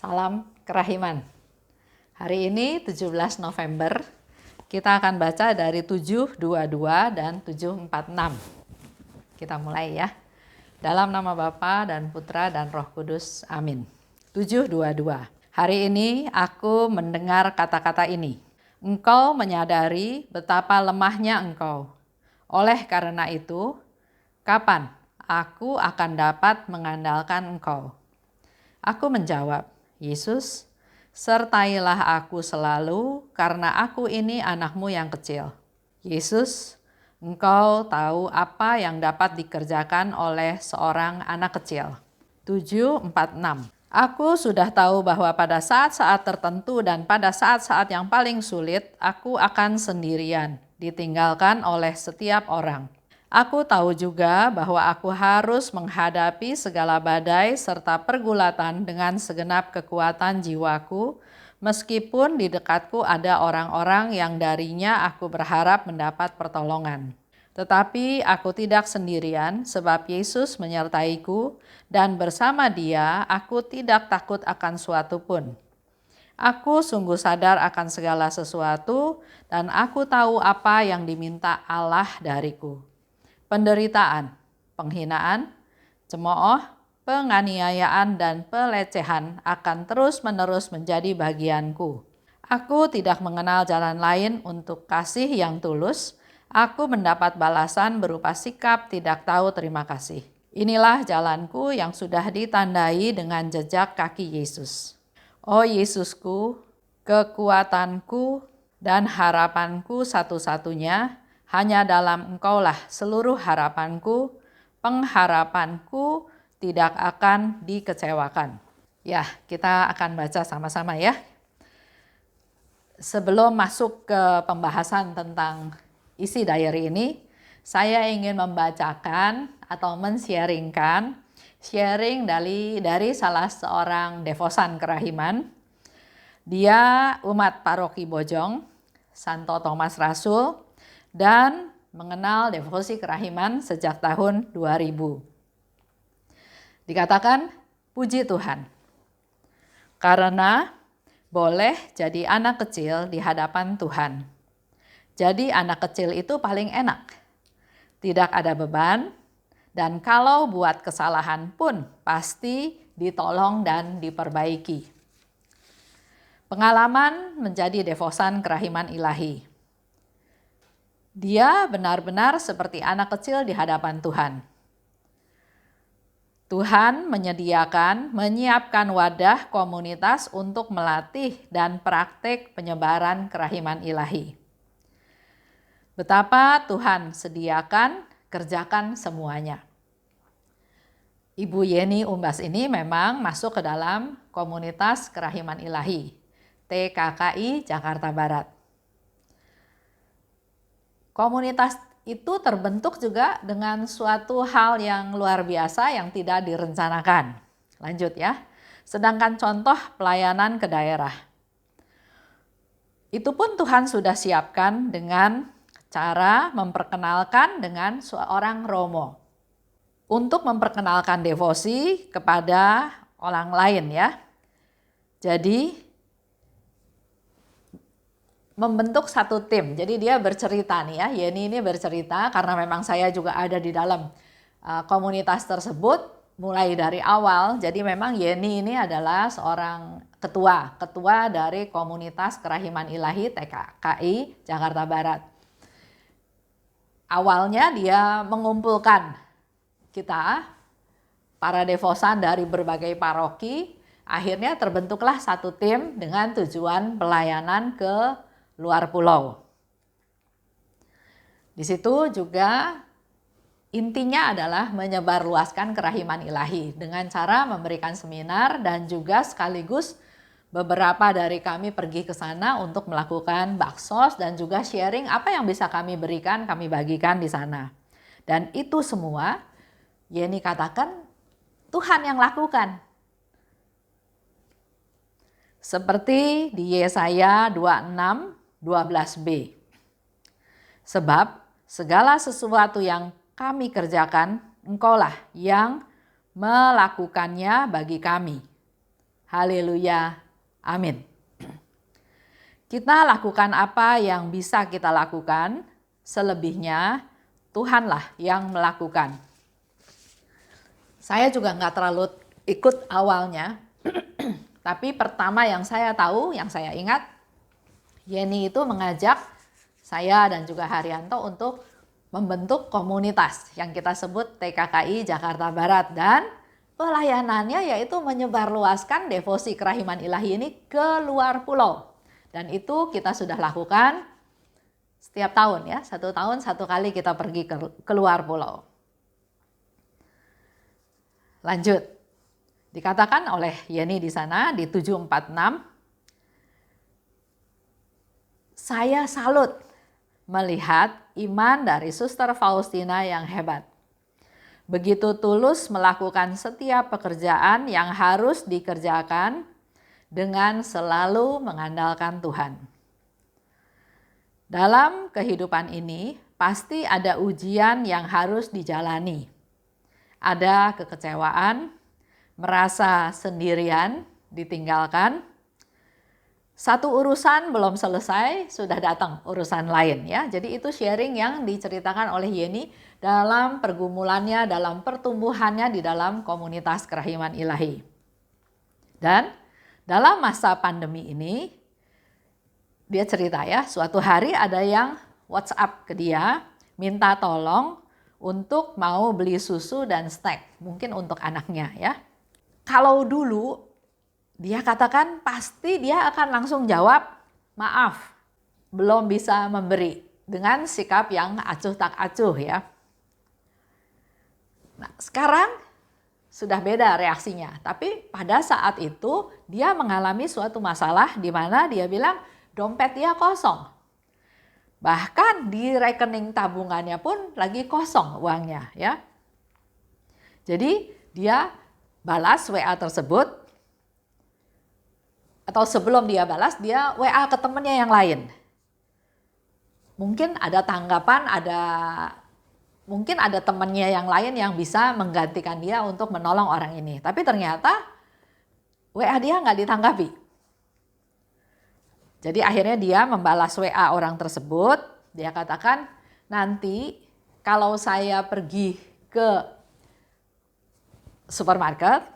Salam kerahiman. Hari ini 17 November, kita akan baca dari 722 dan 746. Kita mulai ya. Dalam nama Bapa dan Putra dan Roh Kudus. Amin. 722. Hari ini aku mendengar kata-kata ini. Engkau menyadari betapa lemahnya engkau. Oleh karena itu, kapan aku akan dapat mengandalkan engkau? Aku menjawab, Yesus, sertailah aku selalu karena aku ini anakmu yang kecil. Yesus, engkau tahu apa yang dapat dikerjakan oleh seorang anak kecil. 746. Aku sudah tahu bahwa pada saat-saat tertentu dan pada saat-saat yang paling sulit, aku akan sendirian, ditinggalkan oleh setiap orang. Aku tahu juga bahwa aku harus menghadapi segala badai serta pergulatan dengan segenap kekuatan jiwaku, meskipun di dekatku ada orang-orang yang darinya aku berharap mendapat pertolongan. Tetapi aku tidak sendirian sebab Yesus menyertaiku dan bersama Dia aku tidak takut akan suatu pun. Aku sungguh sadar akan segala sesuatu dan aku tahu apa yang diminta Allah dariku. Penderitaan, penghinaan, cemooh, penganiayaan, dan pelecehan akan terus-menerus menjadi bagianku. Aku tidak mengenal jalan lain untuk kasih yang tulus. Aku mendapat balasan berupa sikap tidak tahu terima kasih. Inilah jalanku yang sudah ditandai dengan jejak kaki Yesus. Oh Yesusku, kekuatanku dan harapanku satu-satunya, hanya dalam Engkaulah seluruh harapanku, pengharapanku tidak akan dikecewakan. Ya, kita akan baca sama-sama ya. Sebelum masuk ke pembahasan tentang isi diary ini, saya ingin membacakan atau sharing dari salah seorang devosan kerahiman. Dia umat paroki Bojong, Santo Thomas Rasul, dan mengenal devosi kerahiman sejak tahun 2000. Dikatakan, puji Tuhan, karena boleh jadi anak kecil di hadapan Tuhan. Jadi anak kecil itu paling enak, tidak ada beban, dan kalau buat kesalahan pun pasti ditolong dan diperbaiki. Pengalaman menjadi devosan kerahiman ilahi. Dia benar-benar seperti anak kecil di hadapan Tuhan. Tuhan menyiapkan wadah komunitas untuk melatih dan praktik penyebaran kerahiman ilahi. Betapa Tuhan sediakan, kerjakan semuanya. Ibu Yeni Umbas ini memang masuk ke dalam komunitas kerahiman ilahi, TKKI Jakarta Barat. Komunitas itu terbentuk juga dengan suatu hal yang luar biasa yang tidak direncanakan. Lanjut ya. Sedangkan contoh pelayanan ke daerah. Itu pun Tuhan sudah siapkan dengan cara memperkenalkan dengan seorang romo. Untuk memperkenalkan devosi kepada orang lain ya. Jadi membentuk satu tim. Jadi dia bercerita nih ya, Yeni ini bercerita karena memang saya juga ada di dalam komunitas tersebut mulai dari awal. Jadi memang Yeni ini adalah seorang ketua dari komunitas kerahiman ilahi TKKI Jakarta Barat. Awalnya dia mengumpulkan kita, para devosan dari berbagai paroki, akhirnya terbentuklah satu tim dengan tujuan pelayanan ke luar pulau. Di situ juga intinya adalah menyebarluaskan kerahiman ilahi dengan cara memberikan seminar dan juga sekaligus beberapa dari kami pergi ke sana untuk melakukan baksos dan juga sharing apa yang bisa kami berikan, kami bagikan di sana. Dan itu semua Yeni katakan Tuhan yang lakukan. Seperti di Yesaya 26:12b. Sebab segala sesuatu yang kami kerjakan, Engkaulah yang melakukannya bagi kami. Haleluya. Amin. Kita lakukan apa yang bisa kita lakukan, selebihnya Tuhanlah yang melakukan. Saya juga nggak terlalu ikut awalnya, tapi pertama yang saya tahu, yang saya ingat, Yeni itu mengajak saya dan juga Haryanto untuk membentuk komunitas yang kita sebut TKKI Jakarta Barat, dan pelayanannya yaitu menyebarluaskan devosi kerahiman ilahi ini ke luar pulau. Dan itu kita sudah lakukan setiap tahun ya, 1 tahun 1 kali kita pergi ke luar pulau. Lanjut, dikatakan oleh Yeni di sana di 746, saya salut melihat iman dari Suster Faustina yang hebat. Begitu tulus melakukan setiap pekerjaan yang harus dikerjakan dengan selalu mengandalkan Tuhan. Dalam kehidupan ini pasti ada ujian yang harus dijalani. Ada kekecewaan, merasa sendirian, ditinggalkan. Satu urusan belum selesai, sudah datang urusan lain ya. Jadi itu sharing yang diceritakan oleh Yeni dalam pergumulannya, dalam pertumbuhannya di dalam komunitas kerahiman ilahi. Dan dalam masa pandemi ini, dia cerita ya, suatu hari ada yang WhatsApp ke dia, minta tolong untuk mau beli susu dan snack, mungkin untuk anaknya ya. Kalau dulu dia katakan pasti dia akan langsung jawab, maaf, belum bisa memberi, dengan sikap yang acuh tak acuh ya. Nah, sekarang sudah beda reaksinya, tapi pada saat itu dia mengalami suatu masalah di mana dia bilang dompet dia kosong. Bahkan di rekening tabungannya pun lagi kosong uangnya ya. Jadi dia balas WA tersebut, atau sebelum dia balas dia WA ke temannya yang lain. Mungkin ada tanggapan, mungkin ada temannya yang lain yang bisa menggantikan dia untuk menolong orang ini. Tapi ternyata WA dia nggak ditanggapi. Jadi akhirnya dia membalas WA orang tersebut. Dia katakan, nanti kalau saya pergi ke supermarket,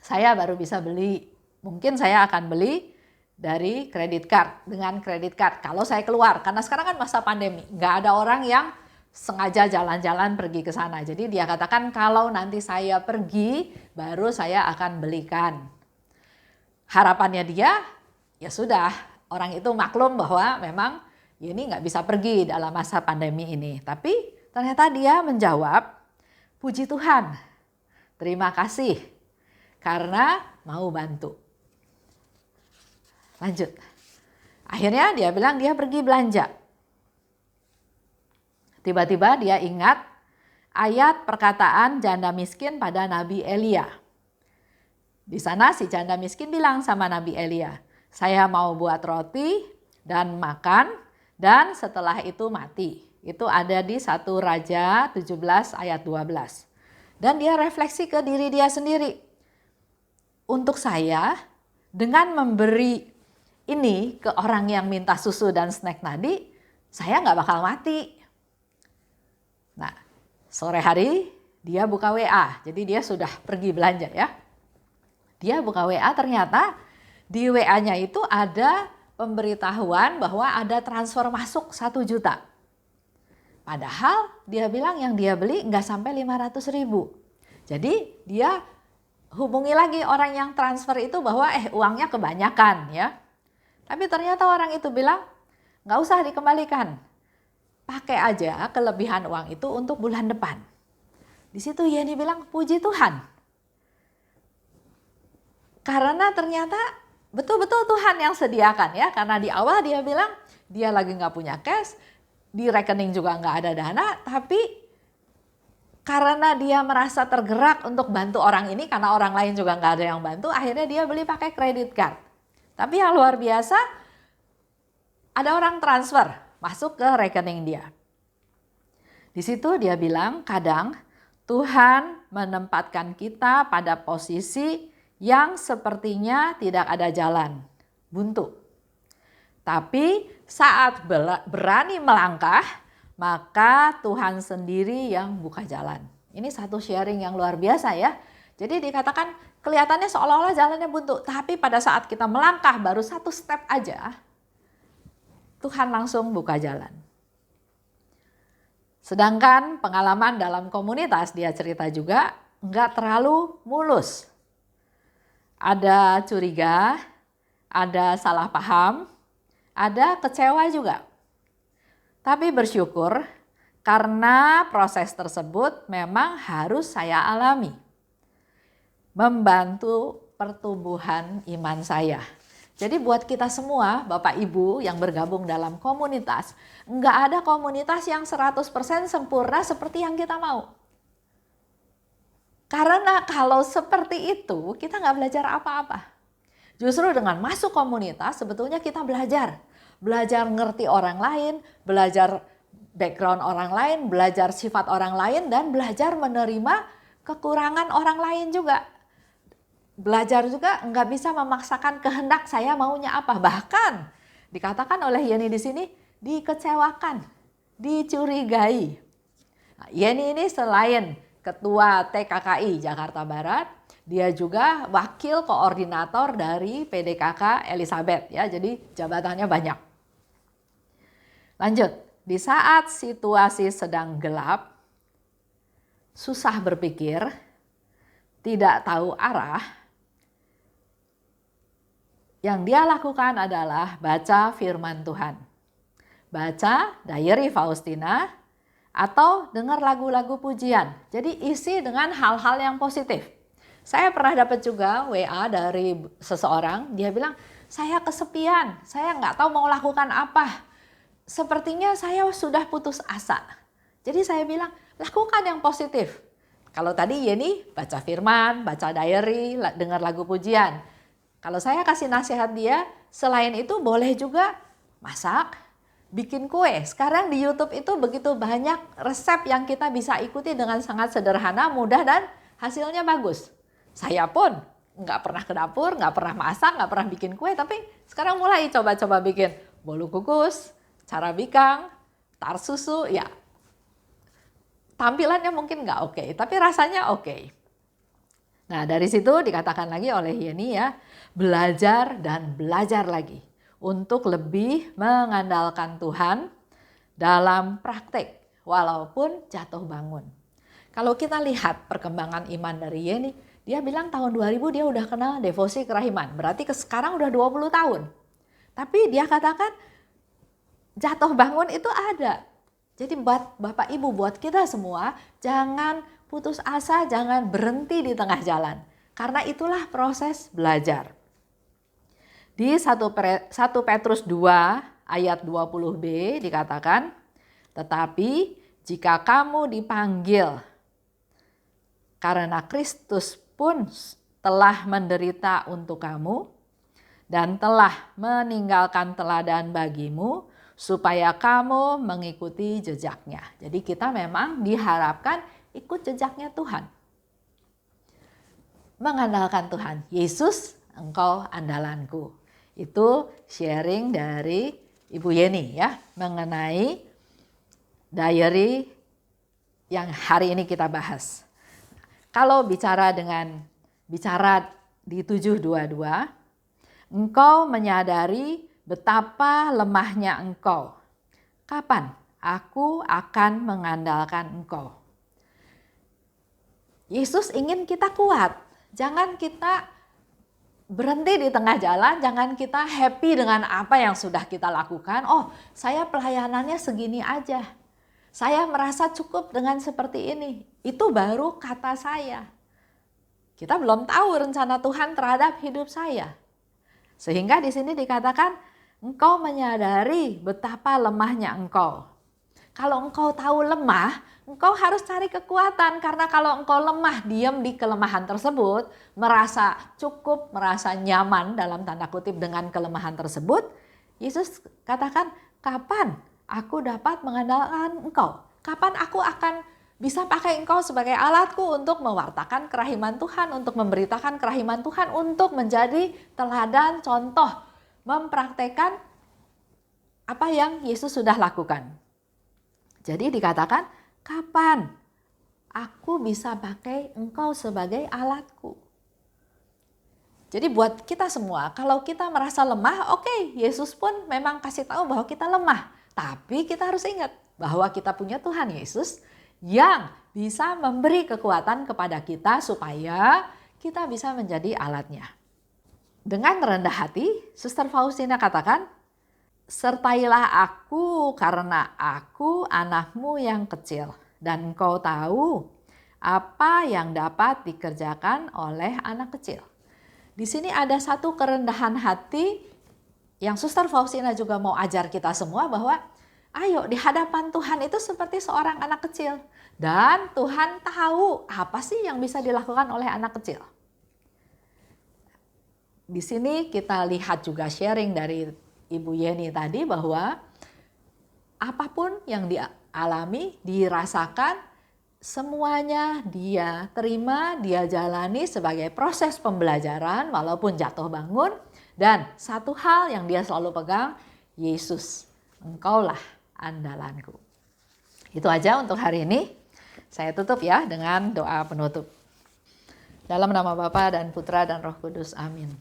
saya baru bisa beli. Mungkin saya akan beli dari kredit card, dengan kredit card. Kalau saya keluar, karena sekarang kan masa pandemi, nggak ada orang yang sengaja jalan-jalan pergi ke sana. Jadi dia katakan kalau nanti saya pergi baru saya akan belikan. Harapannya dia ya sudah, orang itu maklum bahwa memang ini nggak bisa pergi dalam masa pandemi ini. Tapi ternyata dia menjawab, puji Tuhan, terima kasih karena mau bantu. Lanjut. Akhirnya dia bilang dia pergi belanja. Tiba-tiba dia ingat ayat perkataan janda miskin pada Nabi Elia. Di sana si janda miskin bilang sama Nabi Elia, saya mau buat roti dan makan dan setelah itu mati. Itu ada di 1 Raja 17 ayat 12. Dan dia refleksi ke diri dia sendiri. Untuk saya, dengan memberi ini ke orang yang minta susu dan snack tadi, saya nggak bakal mati. Nah, sore hari dia buka WA, jadi dia sudah pergi belanja ya. Dia buka WA, ternyata di WA-nya itu ada pemberitahuan bahwa ada transfer masuk 1 juta. Padahal dia bilang yang dia beli nggak sampai 500.000. Jadi dia hubungi lagi orang yang transfer itu bahwa uangnya kebanyakan ya. Tapi ternyata orang itu bilang nggak usah dikembalikan. Pakai aja kelebihan uang itu untuk bulan depan. Di situ Yeni bilang puji Tuhan. Karena ternyata betul-betul Tuhan yang sediakan ya. Karena di awal dia bilang dia lagi nggak punya cash, di rekening juga nggak ada dana, tapi karena dia merasa tergerak untuk bantu orang ini, karena orang lain juga nggak ada yang bantu, akhirnya dia beli pakai kredit card. Tapi yang luar biasa, ada orang transfer masuk ke rekening dia. Di situ dia bilang kadang Tuhan menempatkan kita pada posisi yang sepertinya tidak ada jalan, buntu. Tapi saat berani melangkah, maka Tuhan sendiri yang buka jalan. Ini satu sharing yang luar biasa ya. Jadi dikatakan kelihatannya seolah-olah jalannya buntu, tapi pada saat kita melangkah baru satu step aja, Tuhan langsung buka jalan. Sedangkan pengalaman dalam komunitas, dia cerita juga nggak terlalu mulus. Ada curiga, ada salah paham, ada kecewa juga. Tapi bersyukur karena proses tersebut memang harus saya alami. Membantu pertumbuhan iman saya. Jadi buat kita semua, Bapak Ibu yang bergabung dalam komunitas, nggak ada komunitas yang 100% sempurna seperti yang kita mau. Karena kalau seperti itu, kita nggak belajar apa-apa. Justru dengan masuk komunitas, sebetulnya kita belajar. Belajar ngerti orang lain, belajar background orang lain, belajar sifat orang lain, dan belajar menerima kekurangan orang lain juga. Belajar juga nggak bisa memaksakan kehendak saya maunya apa. Bahkan dikatakan oleh Yeni di sini dikecewakan, dicurigai. Nah, Yeni ini selain Ketua TKKI Jakarta Barat, dia juga wakil koordinator dari PDKK Elizabeth ya. Jadi jabatannya banyak. Lanjut, di saat situasi sedang gelap, susah berpikir, tidak tahu arah, yang dia lakukan adalah baca firman Tuhan. Baca Diary Faustina atau dengar lagu-lagu pujian. Jadi isi dengan hal-hal yang positif. Saya pernah dapat juga WA dari seseorang, dia bilang, saya kesepian, saya nggak tahu mau lakukan apa. Sepertinya saya sudah putus asa. Jadi saya bilang, lakukan yang positif. Kalau tadi Yeni baca firman, baca diary, dengar lagu pujian. Kalau saya kasih nasihat dia, selain itu boleh juga masak, bikin kue. Sekarang di YouTube itu begitu banyak resep yang kita bisa ikuti dengan sangat sederhana, mudah, dan hasilnya bagus. Saya pun nggak pernah ke dapur, nggak pernah masak, nggak pernah bikin kue, tapi sekarang mulai coba-coba bikin bolu kukus, cara bikang, tar susu, ya tampilannya mungkin nggak oke, tapi rasanya oke. Nah dari situ dikatakan lagi oleh Yeni ya, belajar dan belajar lagi untuk lebih mengandalkan Tuhan dalam praktek walaupun jatuh bangun. Kalau kita lihat perkembangan iman dari Yeni, dia bilang tahun 2000 dia udah kenal devosi kerahiman, berarti sekarang udah 20 tahun. Tapi dia katakan jatuh bangun itu ada. Jadi buat Bapak Ibu, buat kita semua, jangan putus asa, jangan berhenti di tengah jalan. Karena itulah proses belajar. Di 1 Petrus 2 ayat 20b dikatakan, tetapi jika kamu dipanggil karena Kristus pun telah menderita untuk kamu dan telah meninggalkan teladan bagimu supaya kamu mengikuti jejaknya. Jadi kita memang diharapkan ikut jejaknya Tuhan. Mengandalkan Tuhan. Yesus, engkau andalanku. Itu sharing dari Ibu Yeni ya, mengenai diary yang hari ini kita bahas. Kalau bicara di 722, engkau menyadari betapa lemahnya engkau. Kapan aku akan mengandalkan engkau? Yesus ingin kita kuat. Jangan kita berhenti di tengah jalan, jangan kita happy dengan apa yang sudah kita lakukan. Oh, saya pelayanannya segini aja. Saya merasa cukup dengan seperti ini. Itu baru kata saya. Kita belum tahu rencana Tuhan terhadap hidup saya. Sehingga di sini dikatakan, engkau menyadari betapa lemahnya engkau. Kalau engkau tahu lemah, engkau harus cari kekuatan. Karena kalau engkau lemah, diam di kelemahan tersebut, merasa cukup, merasa nyaman dalam tanda kutip dengan kelemahan tersebut, Yesus katakan, kapan aku dapat mengandalkan engkau? Kapan aku akan bisa pakai engkau sebagai alatku untuk mewartakan kerahiman Tuhan, untuk memberitakan kerahiman Tuhan, untuk menjadi teladan, contoh, mempraktekkan apa yang Yesus sudah lakukan. Jadi dikatakan, kapan aku bisa pakai engkau sebagai alatku? Jadi buat kita semua, kalau kita merasa lemah, oke, Yesus pun memang kasih tahu bahwa kita lemah. Tapi kita harus ingat bahwa kita punya Tuhan Yesus yang bisa memberi kekuatan kepada kita supaya kita bisa menjadi alatnya. Dengan rendah hati, Suster Faustina katakan, sertailah aku karena aku anakmu yang kecil dan engkau tahu apa yang dapat dikerjakan oleh anak kecil. Di sini ada satu kerendahan hati yang Suster Faustina juga mau ajar kita semua bahwa ayo di hadapan Tuhan itu seperti seorang anak kecil. Dan Tuhan tahu apa sih yang bisa dilakukan oleh anak kecil. Di sini kita lihat juga sharing dari Ibu Yeni tadi bahwa apapun yang dialami, dirasakan, semuanya dia terima, dia jalani sebagai proses pembelajaran walaupun jatuh bangun. Dan satu hal yang dia selalu pegang, Yesus, engkaulah andalanku. Itu aja untuk hari ini. Saya tutup ya dengan doa penutup. Dalam nama Bapa dan Putra dan Roh Kudus, amin.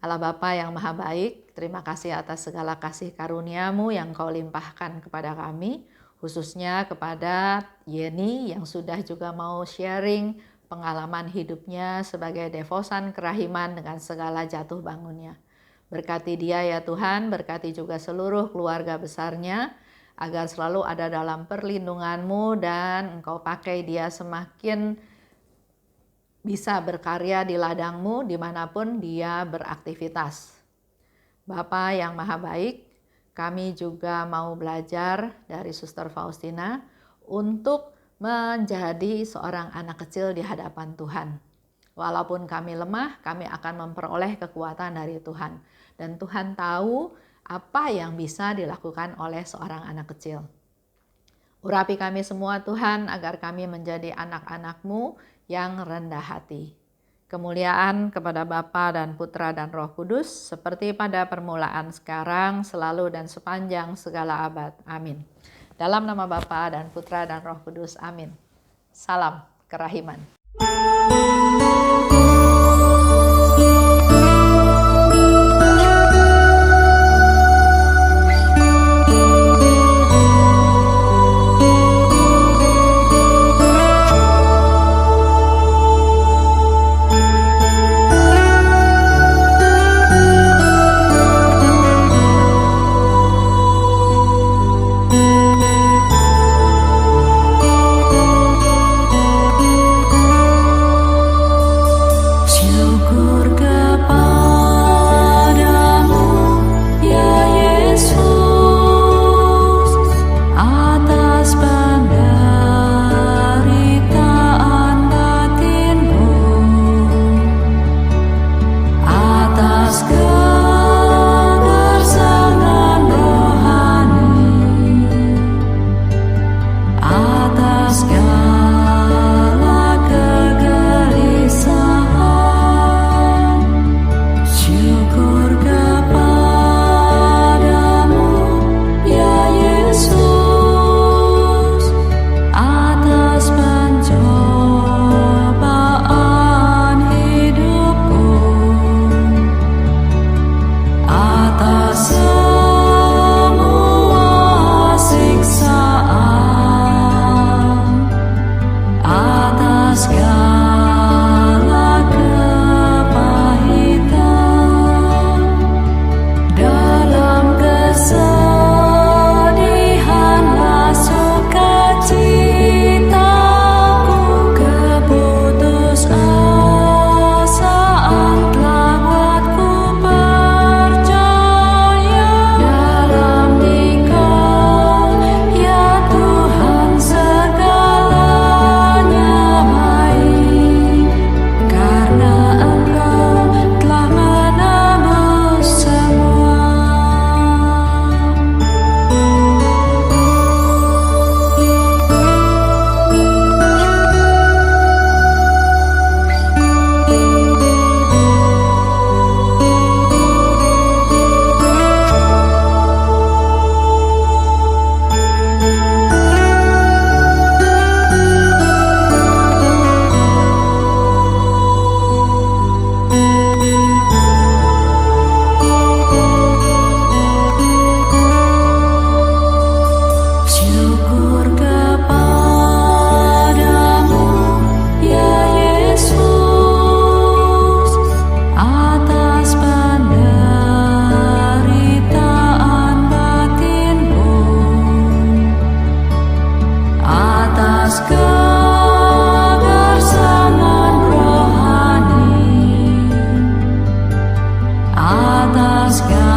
Allah Bapa yang maha baik, terima kasih atas segala kasih karunia-Mu yang Kau limpahkan kepada kami, khususnya kepada Yeni yang sudah juga mau sharing pengalaman hidupnya sebagai devosan kerahiman dengan segala jatuh bangunnya. Berkati dia ya Tuhan, berkati juga seluruh keluarga besarnya, agar selalu ada dalam perlindungan-Mu dan Engkau pakai dia semakin bisa berkarya di ladang-Mu dimanapun dia beraktivitas. Bapa yang maha baik, kami juga mau belajar dari Suster Faustina untuk menjadi seorang anak kecil di hadapan Tuhan. Walaupun kami lemah, kami akan memperoleh kekuatan dari Tuhan. Dan Tuhan tahu apa yang bisa dilakukan oleh seorang anak kecil. Urapi kami semua Tuhan agar kami menjadi anak-anak-Mu yang rendah hati. Kemuliaan kepada Bapa dan Putra dan Roh Kudus seperti pada permulaan sekarang, selalu dan sepanjang segala abad. Amin. Dalam nama Bapa dan Putra dan Roh Kudus. Amin. Salam kerahiman. sky.